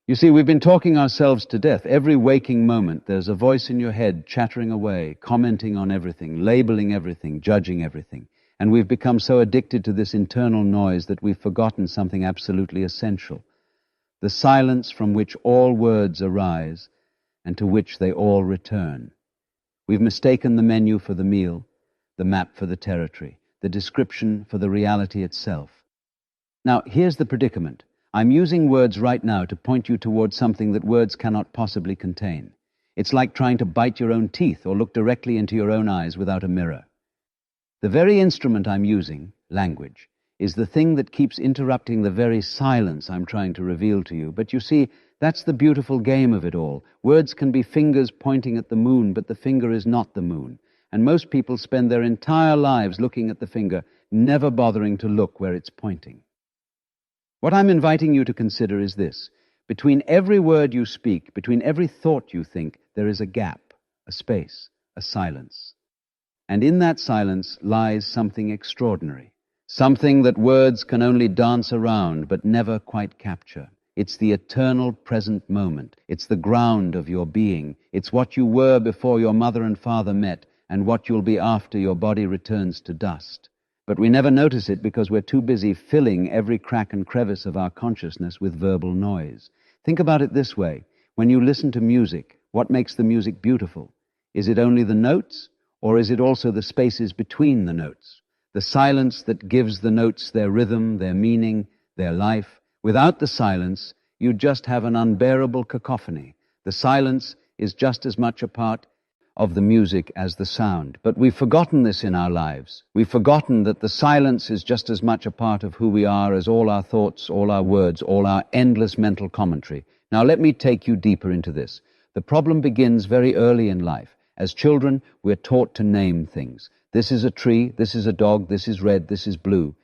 You see, we've been talking ourselves to death. Every waking moment, there's a voice in your head chattering away, commenting on everything, labeling everything, judging everything. And we've become so addicted to this internal noise that we've forgotten something absolutely essential. The silence from which all words arise and to which they all return. We've mistaken the menu for the meal, the map for the territory, the description for the reality itself. Now, here's the predicament. I'm using words right now to point you towards something that words cannot possibly contain. It's like trying to bite your own teeth or look directly into your own eyes without a mirror. The very instrument I'm using, language, is the thing that keeps interrupting the very silence I'm trying to reveal to you. But you see, that's the beautiful game of it all. Words can be fingers pointing at the moon, but the finger is not the moon. And most people spend their entire lives looking at the finger, never bothering to look where it's pointing. What I'm inviting you to consider is this. Between every word you speak, between every thought you think, there is a gap, a space, a silence. And in that silence lies something extraordinary, something that words can only dance around but never quite capture. It's the eternal present moment. It's the ground of your being. It's what you were before your mother and father met and what you'll be after your body returns to dust. But we never notice it because we're too busy filling every crack and crevice of our consciousness with verbal noise. Think about it this way. When you listen to music, what makes the music beautiful? Is it only the notes, or is it also the spaces between the notes? The silence that gives the notes their rhythm, their meaning, their life. Without the silence, you just have an unbearable cacophony. The silence is just as much a part of the music as the sound. But we've forgotten this in our lives. We've forgotten that the silence is just as much a part of who we are as all our thoughts, all our words, all our endless mental commentary. Now let me take you deeper into this. The problem begins very early in life. As children, we're taught to name things. This is a tree, this is a dog, this is red, this is blue.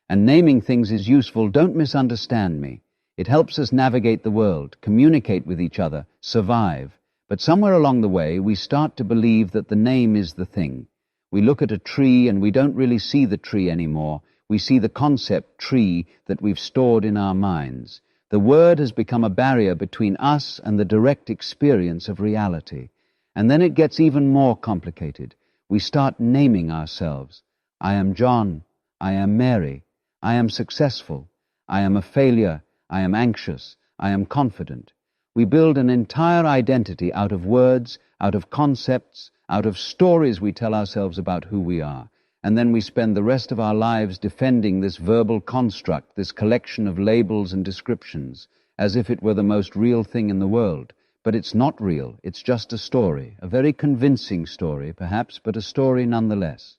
And naming things is useful. Don't misunderstand me. It helps us navigate the world, communicate with each other, survive. But somewhere along the way, we start to believe that the name is the thing. We look at a tree and we don't really see the tree anymore. We see the concept tree that we've stored in our minds. The word has become a barrier between us and the direct experience of reality. And then it gets even more complicated. We start naming ourselves. I am John. I am Mary. I am successful. I am a failure. I am anxious. I am confident. We build an entire identity out of words, out of concepts, out of stories we tell ourselves about who we are. And then we spend the rest of our lives defending this verbal construct, this collection of labels and descriptions, as if it were the most real thing in the world. But it's not real. It's just a story, a very convincing story, perhaps, but a story nonetheless.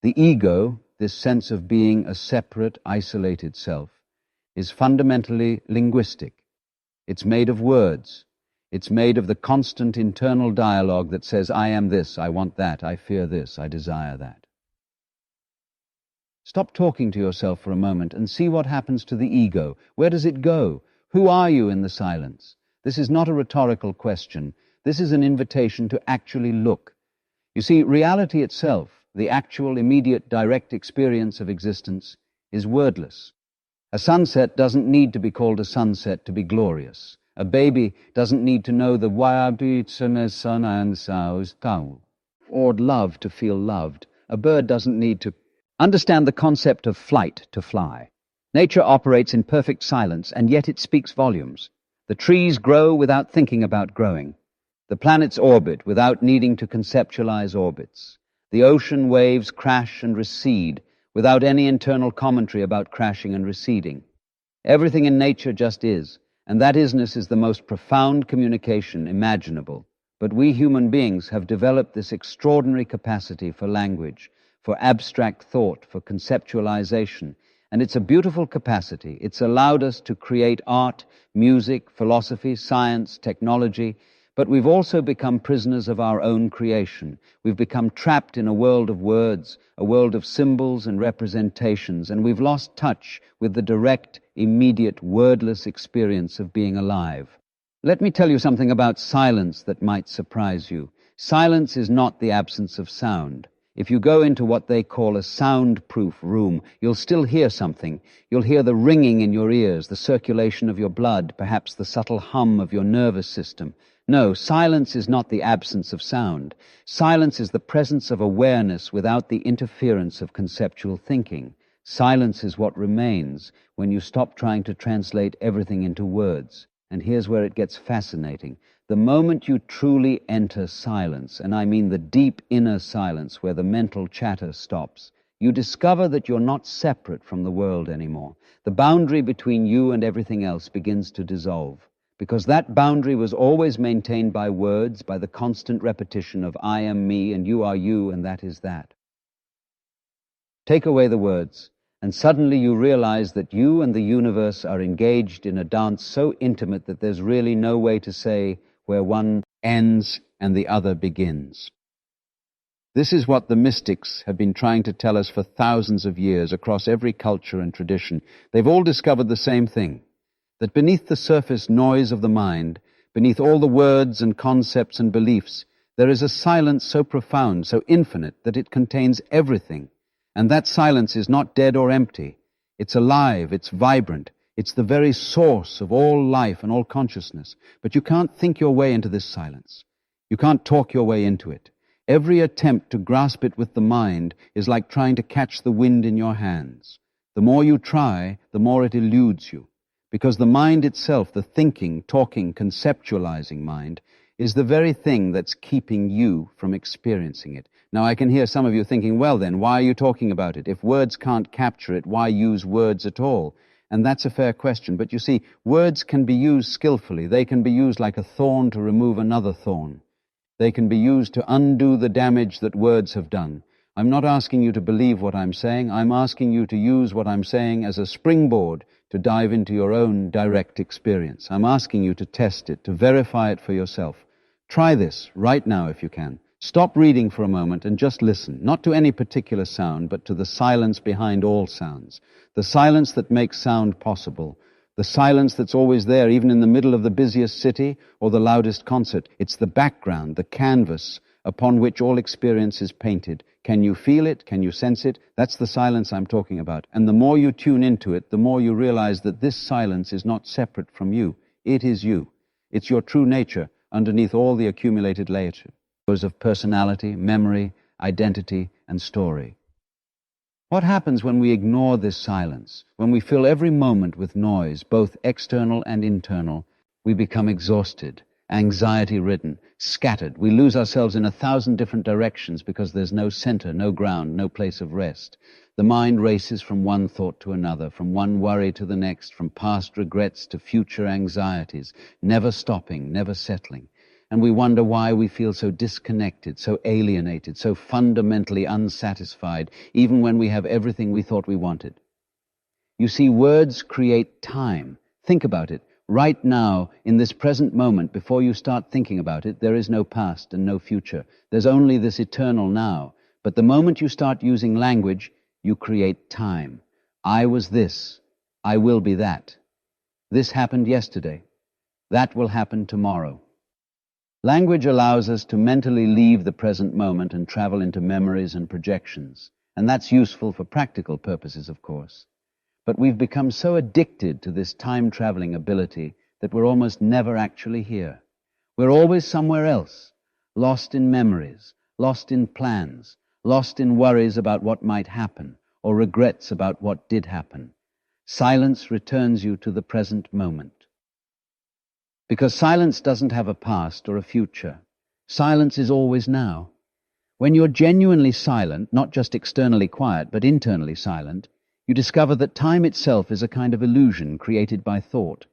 The ego, this sense of being a separate, isolated self, is fundamentally linguistic. It's made of words. It's made of the constant internal dialogue that says, I am this, I want that, I fear this, I desire that. Stop talking to yourself for a moment and see what happens to the ego. Where does it go? Who are you in the silence? This is not a rhetorical question. This is an invitation to actually look. You see, reality itself, the actual, immediate, direct experience of existence, is wordless. A sunset doesn't need to be called a sunset to be glorious. A baby doesn't need to know the or love to feel loved. A bird doesn't need to understand the concept of flight to fly. Nature operates in perfect silence, and yet it speaks volumes. The trees grow without thinking about growing. The planets orbit without needing to conceptualize orbits. The ocean waves crash and recede without any internal commentary about crashing and receding. Everything in nature just is, and that isness is the most profound communication imaginable. But we human beings have developed this extraordinary capacity for language, for abstract thought, for conceptualization, and it's a beautiful capacity. It's allowed us to create art, music, philosophy, science, technology, but we've also become prisoners of our own creation. We've become trapped in a world of words, a world of symbols and representations, and we've lost touch with the direct, immediate, wordless experience of being alive. Let me tell you something about silence that might surprise you. Silence is not the absence of sound. If you go into what they call a soundproof room, you'll still hear something. You'll hear the ringing in your ears, the circulation of your blood, perhaps the subtle hum of your nervous system. No, silence is not the absence of sound. Silence is the presence of awareness without the interference of conceptual thinking. Silence is what remains when you stop trying to translate everything into words. And here's where it gets fascinating. The moment you truly enter silence, and I mean the deep inner silence where the mental chatter stops, you discover that you're not separate from the world anymore. The boundary between you and everything else begins to dissolve, because that boundary was always maintained by words, by the constant repetition of I am me and you are you and that is that. Take away the words, and suddenly you realize that you and the universe are engaged in a dance so intimate that there's really no way to say where one ends and the other begins. This is what the mystics have been trying to tell us for thousands of years across every culture and tradition. They've all discovered the same thing, that beneath the surface noise of the mind, beneath all the words and concepts and beliefs, there is a silence so profound, so infinite, that it contains everything. And that silence is not dead or empty. It's alive, it's vibrant. It's the very source of all life and all consciousness. But you can't think your way into this silence. You can't talk your way into it. Every attempt to grasp it with the mind is like trying to catch the wind in your hands. The more you try, the more it eludes you. Because the mind itself, the thinking, talking, conceptualizing mind, is the very thing that's keeping you from experiencing it. Now, I can hear some of you thinking, well then, why are you talking about it? If words can't capture it, why use words at all? And that's a fair question. But you see, words can be used skillfully. They can be used like a thorn to remove another thorn. They can be used to undo the damage that words have done. I'm not asking you to believe what I'm saying. I'm asking you to use what I'm saying as a springboard to dive into your own direct experience. I'm asking you to test it, to verify it for yourself. Try this right now if you can. Stop reading for a moment and just listen, not to any particular sound, but to the silence behind all sounds. The silence that makes sound possible. The silence that's always there, even in the middle of the busiest city or the loudest concert. It's the background, the canvas upon which all experience is painted. Can you feel it? Can you sense it? That's the silence I'm talking about. And the more you tune into it, the more you realize that this silence is not separate from you. It is you. It's your true nature underneath all the accumulated layers of personality, memory, identity, and story. What happens when we ignore this silence? When we fill every moment with noise, both external and internal, we become exhausted, anxiety-ridden, scattered. We lose ourselves in 1,000 different directions because there's no center, no ground, no place of rest. The mind races from one thought to another, from one worry to the next, from past regrets to future anxieties, never stopping, never settling. And we wonder why we feel so disconnected, so alienated, so fundamentally unsatisfied, even when we have everything we thought we wanted. You see, words create time. Think about it. Right now, in this present moment, before you start thinking about it, there is no past and no future. There's only this eternal now. But the moment you start using language, you create time. I was this. I will be that. This happened yesterday. That will happen tomorrow. Language allows us to mentally leave the present moment and travel into memories and projections. And that's useful for practical purposes, of course. But we've become so addicted to this time-traveling ability that we're almost never actually here. We're always somewhere else, lost in memories, lost in plans, lost in worries about what might happen, or regrets about what did happen. Silence returns you to the present moment. Because silence doesn't have a past or a future. Silence is always now. When you're genuinely silent, not just externally quiet, but internally silent, you discover that time itself is a kind of illusion created by thought.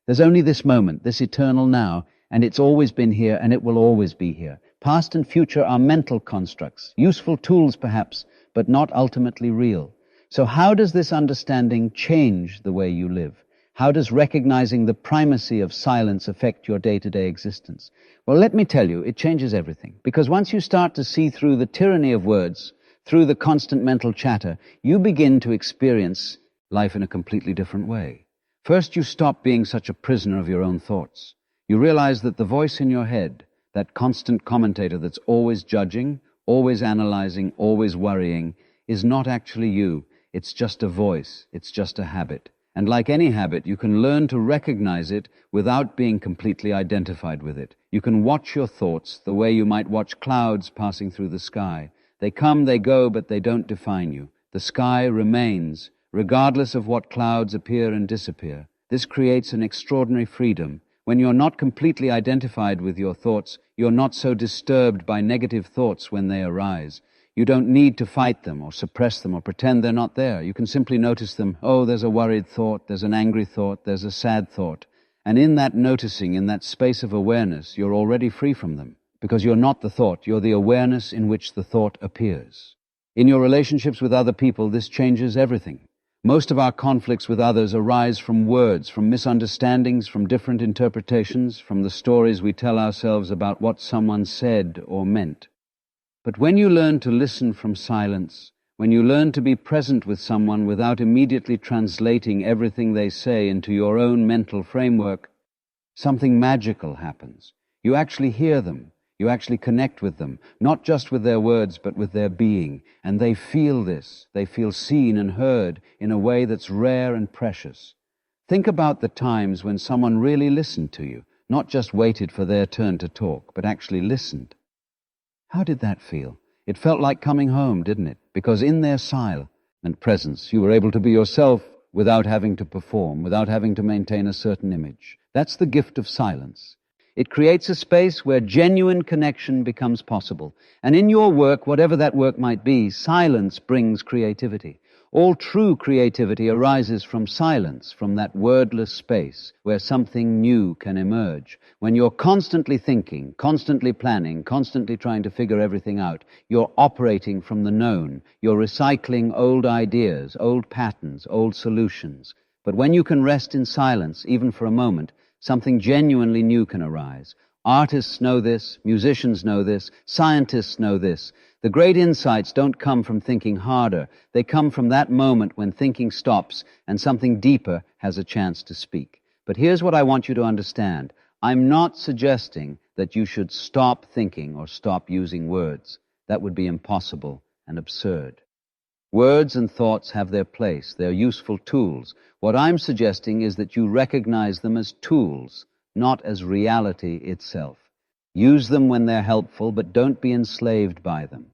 There's only this moment, this eternal now, and it's always been here and it will always be here. Past and future are mental constructs, useful tools perhaps, but not ultimately real. So how does this understanding change the way you live? How does recognizing the primacy of silence affect your day-to-day existence? Well, let me tell you, it changes everything. Because once you start to see through the tyranny of words, through the constant mental chatter, you begin to experience life in a completely different way. First, you stop being such a prisoner of your own thoughts. You realize that the voice in your head, that constant commentator that's always judging, always analyzing, always worrying, is not actually you. It's just a voice. It's just a habit. And like any habit, you can learn to recognize it without being completely identified with it. You can watch your thoughts the way you might watch clouds passing through the sky. They come, they go, but they don't define you. The sky remains, regardless of what clouds appear and disappear. This creates an extraordinary freedom. When you're not completely identified with your thoughts, you're not so disturbed by negative thoughts when they arise. You don't need to fight them or suppress them or pretend they're not there. You can simply notice them. Oh, there's a worried thought, there's an angry thought, there's a sad thought. And in that noticing, in that space of awareness, you're already free from them. Because you're not the thought, you're the awareness in which the thought appears. In your relationships with other people, this changes everything. Most of our conflicts with others arise from words, from misunderstandings, from different interpretations, from the stories we tell ourselves about what someone said or meant. But when you learn to listen from silence, when you learn to be present with someone without immediately translating everything they say into your own mental framework, something magical happens. You actually hear them. You actually connect with them, not just with their words, but with their being. And they feel this. They feel seen and heard in a way that's rare and precious. Think about the times when someone really listened to you, not just waited for their turn to talk, but actually listened. How did that feel? It felt like coming home, didn't it? Because in their silent presence, you were able to be yourself without having to perform, without having to maintain a certain image. That's the gift of silence. It creates a space where genuine connection becomes possible. And in your work, whatever that work might be, silence brings creativity. All true creativity arises from silence, from that wordless space where something new can emerge. When you're constantly thinking, constantly planning, constantly trying to figure everything out, you're operating from the known. You're recycling old ideas, old patterns, old solutions. But when you can rest in silence, even for a moment, something genuinely new can arise. Artists know this, musicians know this, scientists know this. The great insights don't come from thinking harder. They come from that moment when thinking stops and something deeper has a chance to speak. But here's what I want you to understand. I'm not suggesting that you should stop thinking or stop using words. That would be impossible and absurd. Words and thoughts have their place. They're useful tools. What I'm suggesting is that you recognize them as tools, not as reality itself. Use them when they're helpful, but don't be enslaved by them.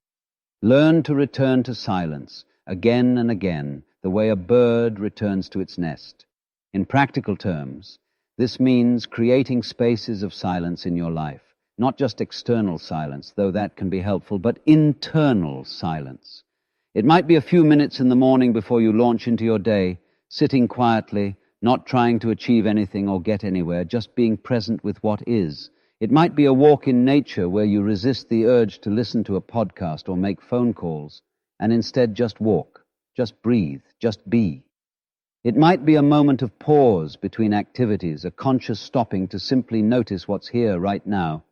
Learn to return to silence again and again, the way a bird returns to its nest. In practical terms, this means creating spaces of silence in your life. Not just external silence, though that can be helpful, but internal silence. It might be a few minutes in the morning before you launch into your day, sitting quietly, not trying to achieve anything or get anywhere, just being present with what is. It might be a walk in nature where you resist the urge to listen to a podcast or make phone calls, and instead just walk, just breathe, just be. It might be a moment of pause between activities, a conscious stopping to simply notice what's here right now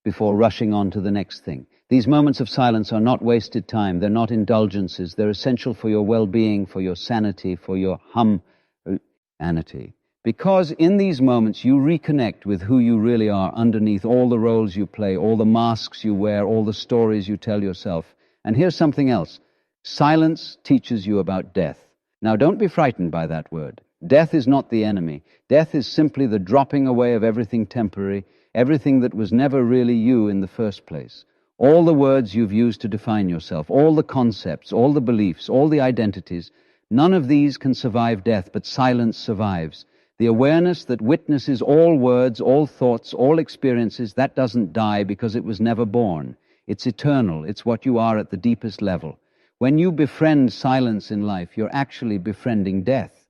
before rushing on to the next thing. These moments of silence are not wasted time. They're not indulgences. They're essential for your well-being, for your sanity, for your humanity. Because in these moments you reconnect with who you really are underneath all the roles you play, all the masks you wear, all the stories you tell yourself. And here's something else. Silence teaches you about death. Now, don't be frightened by that word. Death is not the enemy. Death is simply the dropping away of everything temporary, everything that was never really you in the first place. All the words you've used to define yourself, all the concepts, all the beliefs, all the identities, none of these can survive death, but silence survives. The awareness that witnesses all words, all thoughts, all experiences, that doesn't die because it was never born. It's eternal. It's what you are at the deepest level. When you befriend silence in life, you're actually befriending death.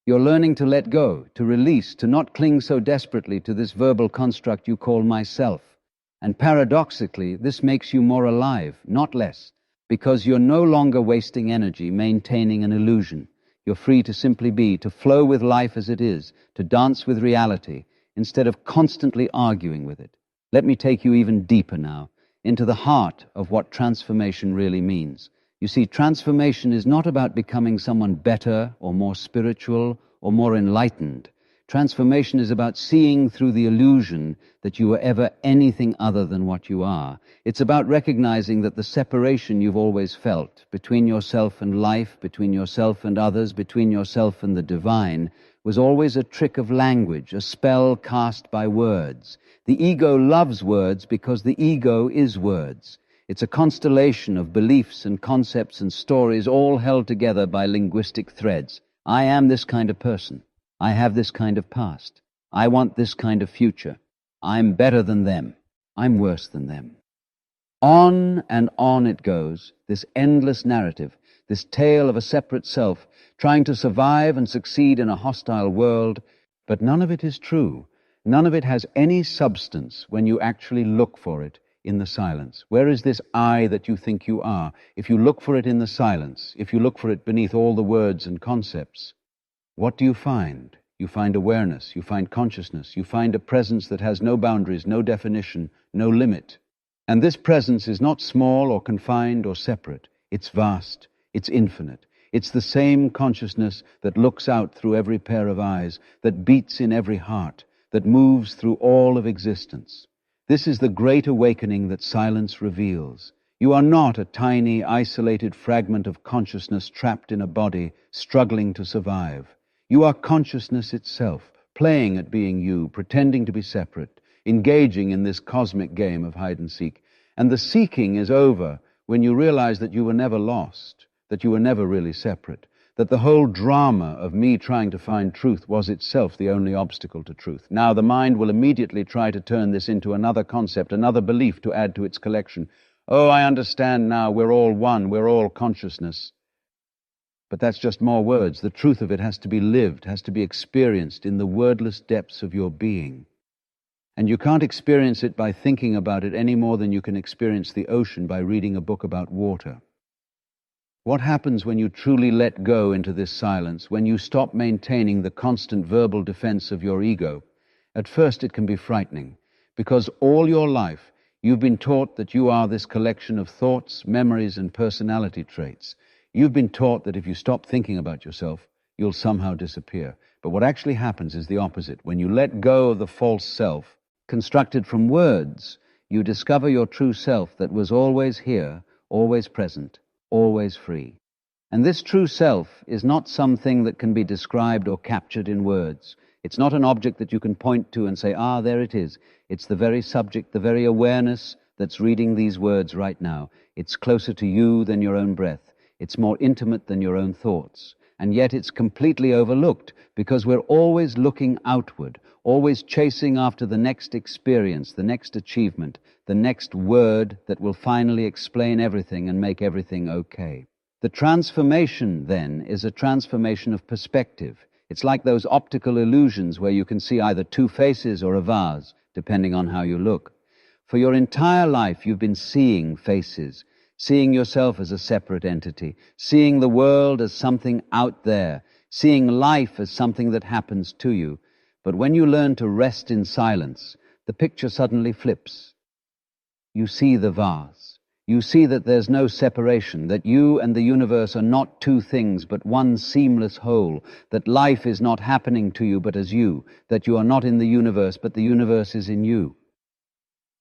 You're learning to let go, to release, to not cling so desperately to this verbal construct you call myself. And paradoxically, this makes you more alive, not less, because you're no longer wasting energy maintaining an illusion. You're free to simply be, to flow with life as it is, to dance with reality, instead of constantly arguing with it. Let me take you even deeper now, into the heart of what transformation really means. You see, transformation is not about becoming someone better or more spiritual or more enlightened. Transformation is about seeing through the illusion that you were ever anything other than what you are. It's about recognizing that the separation you've always felt between yourself and life, between yourself and others, between yourself and the divine, was always a trick of language, a spell cast by words. The ego loves words because the ego is words. It's a constellation of beliefs and concepts and stories all held together by linguistic threads. I am this kind of person. I have this kind of past. I want this kind of future. I'm better than them. I'm worse than them. On and on it goes, this endless narrative, this tale of a separate self, trying to survive and succeed in a hostile world, but none of it is true. None of it has any substance when you actually look for it in the silence. Where is this I that you think you are? If you look for it in the silence, if you look for it beneath all the words and concepts, what do you find? You find awareness, you find consciousness, you find a presence that has no boundaries, no definition, no limit. And this presence is not small or confined or separate. It's vast, it's infinite. It's the same consciousness that looks out through every pair of eyes, that beats in every heart, that moves through all of existence. This is the great awakening that silence reveals. You are not a tiny, isolated fragment of consciousness trapped in a body, struggling to survive. You are consciousness itself, playing at being you, pretending to be separate, engaging in this cosmic game of hide and seek. And the seeking is over when you realize that you were never lost, that you were never really separate, that the whole drama of me trying to find truth was itself the only obstacle to truth. Now the mind will immediately try to turn this into another concept, another belief to add to its collection. Oh, I understand now, we're all one, we're all consciousness. But that's just more words. The truth of it has to be lived, has to be experienced in the wordless depths of your being. And you can't experience it by thinking about it any more than you can experience the ocean by reading a book about water. What happens when you truly let go into this silence, when you stop maintaining the constant verbal defense of your ego? At first it can be frightening, because all your life you've been taught that you are this collection of thoughts, memories, and personality traits. You've been taught that if you stop thinking about yourself, you'll somehow disappear. But what actually happens is the opposite. When you let go of the false self, constructed from words, you discover your true self that was always here, always present, always free. And this true self is not something that can be described or captured in words. It's not an object that you can point to and say, ah, there it is. It's the very subject, the very awareness that's reading these words right now. It's closer to you than your own breath. It's more intimate than your own thoughts. And yet it's completely overlooked because we're always looking outward, always chasing after the next experience, the next achievement, the next word that will finally explain everything and make everything okay. The transformation, then, is a transformation of perspective. It's like those optical illusions where you can see either two faces or a vase, depending on how you look. For your entire life, you've been seeing faces, seeing yourself as a separate entity, seeing the world as something out there, seeing life as something that happens to you. But when you learn to rest in silence, the picture suddenly flips. You see the vase. You see that there's no separation, that you and the universe are not two things but one seamless whole, that life is not happening to you but as you, that you are not in the universe but the universe is in you.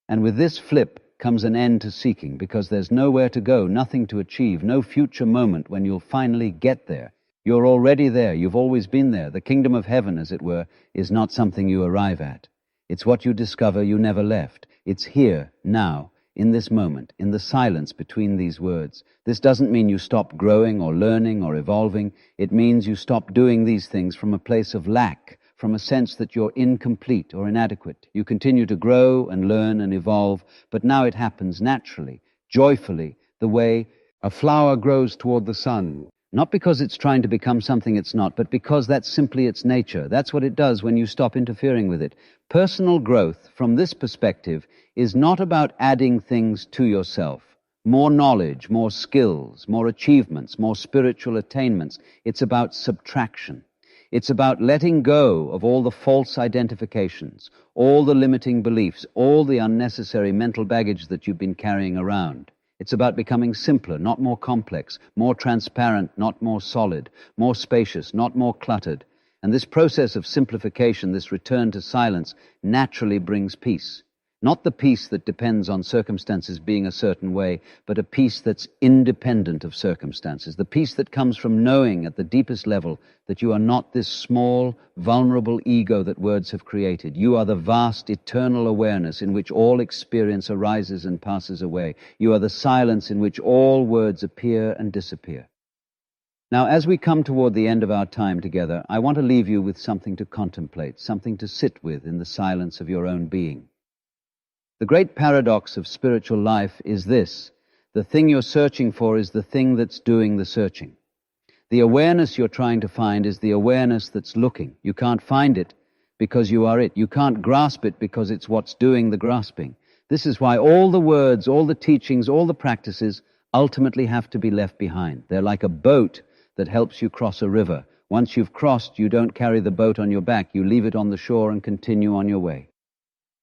And with this flip comes an end to seeking, because there's nowhere to go, nothing to achieve, no future moment when you'll finally get there. You're already there, you've always been there. The kingdom of heaven, as it were, is not something you arrive at. It's what you discover you never left. It's here, now, in this moment, in the silence between these words. This doesn't mean you stop growing or learning or evolving. It means you stop doing these things from a place of lack, from a sense that you're incomplete or inadequate. You continue to grow and learn and evolve, but now it happens naturally, joyfully, the way a flower grows toward the sun. Not because it's trying to become something it's not, but because that's simply its nature. That's what it does when you stop interfering with it. Personal growth, from this perspective, is not about adding things to yourself. More knowledge, more skills, more achievements, more spiritual attainments. It's about subtraction. It's about letting go of all the false identifications, all the limiting beliefs, all the unnecessary mental baggage that you've been carrying around. It's about becoming simpler, not more complex, more transparent, not more solid, more spacious, not more cluttered. And this process of simplification, this return to silence, naturally brings peace. Not the peace that depends on circumstances being a certain way, but a peace that's independent of circumstances. The peace that comes from knowing at the deepest level that you are not this small, vulnerable ego that words have created. You are the vast, eternal awareness in which all experience arises and passes away. You are the silence in which all words appear and disappear. Now, as we come toward the end of our time together, I want to leave you with something to contemplate, something to sit with in the silence of your own being. The great paradox of spiritual life is this: the thing you're searching for is the thing that's doing the searching. The awareness you're trying to find is the awareness that's looking. You can't find it because you are it. You can't grasp it because it's what's doing the grasping. This is why all the words, all the teachings, all the practices ultimately have to be left behind. They're like a boat that helps you cross a river. Once you've crossed, you don't carry the boat on your back. You leave it on the shore and continue on your way.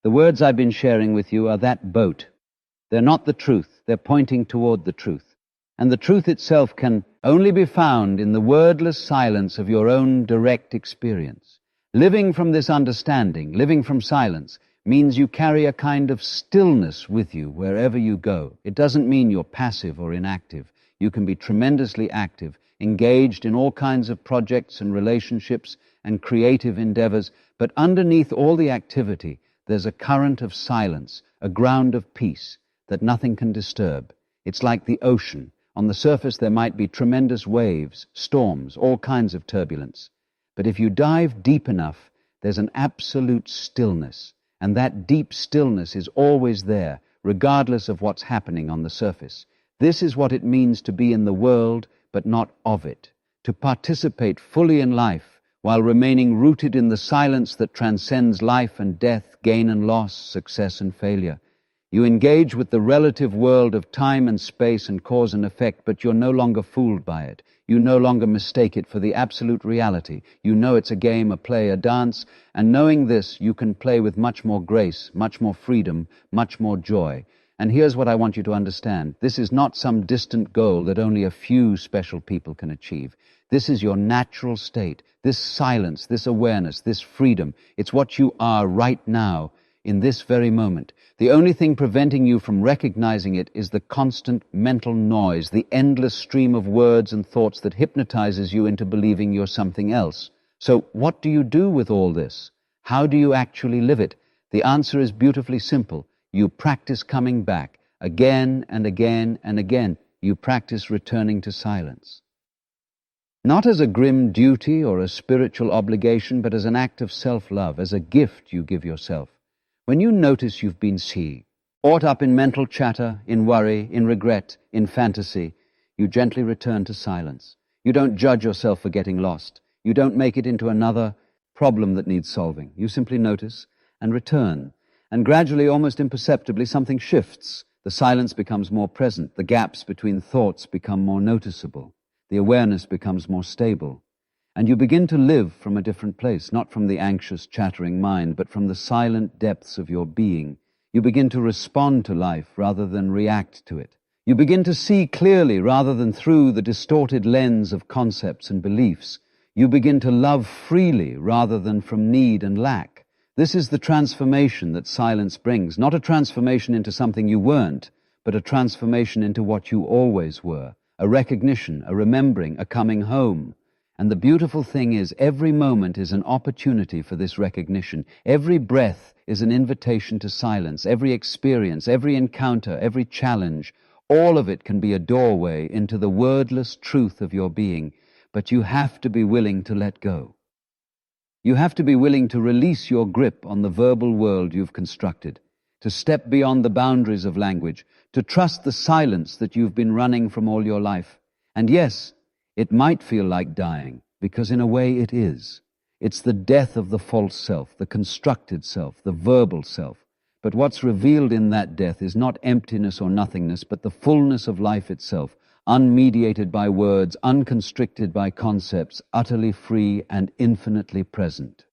The words I've been sharing with you are that boat. They're not the truth. They're pointing toward the truth. And the truth itself can only be found in the wordless silence of your own direct experience. Living from this understanding, living from silence, means you carry a kind of stillness with you wherever you go. It doesn't mean you're passive or inactive. You can be tremendously active, engaged in all kinds of projects and relationships and creative endeavors, but underneath all the activity, there's a current of silence, a ground of peace that nothing can disturb. It's like the ocean. On the surface there might be tremendous waves, storms, all kinds of turbulence. But if you dive deep enough, there's an absolute stillness. And that deep stillness is always there, regardless of what's happening on the surface. This is what it means to be in the world, but not of it. To participate fully in life, while remaining rooted in the silence that transcends life and death, gain and loss, success and failure. You engage with the relative world of time and space and cause and effect, but you're no longer fooled by it. You no longer mistake it for the absolute reality. You know it's a game, a play, a dance, and knowing this, you can play with much more grace, much more freedom, much more joy. And here's what I want you to understand. This is not some distant goal that only a few special people can achieve. This is your natural state, this silence, this awareness, this freedom. It's what you are right now, in this very moment. The only thing preventing you from recognizing it is the constant mental noise, the endless stream of words and thoughts that hypnotizes you into believing you're something else. So what do you do with all this? How do you actually live it? The answer is beautifully simple. You practice coming back, again and again and again. You practice returning to silence. Not as a grim duty or a spiritual obligation, but as an act of self-love, as a gift you give yourself. When you notice you've been caught up in mental chatter, in worry, in regret, in fantasy, you gently return to silence. You don't judge yourself for getting lost. You don't make it into another problem that needs solving. You simply notice and return. And gradually, almost imperceptibly, something shifts. The silence becomes more present. The gaps between thoughts become more noticeable. The awareness becomes more stable. And you begin to live from a different place, not from the anxious, chattering mind, but from the silent depths of your being. You begin to respond to life rather than react to it. You begin to see clearly rather than through the distorted lens of concepts and beliefs. You begin to love freely rather than from need and lack. This is the transformation that silence brings, not a transformation into something you weren't, but a transformation into what you always were. A recognition, a remembering, a coming home. And the beautiful thing is, every moment is an opportunity for this recognition. Every breath is an invitation to silence. Every experience, every encounter, every challenge, all of it can be a doorway into the wordless truth of your being. But you have to be willing to let go. You have to be willing to release your grip on the verbal world you've constructed, to step beyond the boundaries of language, to trust the silence that you've been running from all your life. And yes, it might feel like dying, because in a way it is. It's the death of the false self, the constructed self, the verbal self. But what's revealed in that death is not emptiness or nothingness, but the fullness of life itself, unmediated by words, unconstricted by concepts, utterly free and infinitely present.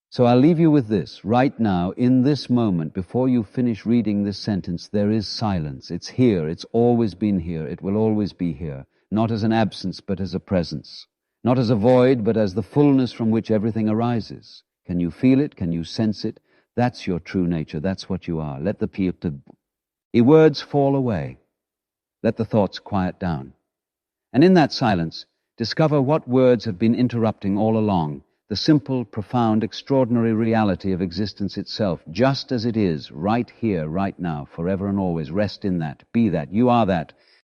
So I'll leave you with this. Right now, in this moment, before you finish reading this sentence, there is silence. It's here. It's always been here. It will always be here. Not as an absence, but as a presence. not as a void, but as the fullness from which everything arises. Can you feel it? Can you sense it? That's your true nature. That's what you are. Let the words fall away. Let the thoughts quiet down. And in that silence, discover what words have been interrupting all along, the simple, profound, extraordinary reality of existence itself, just as it is, right here, right now, forever and always. Rest in that. Be that. You are that.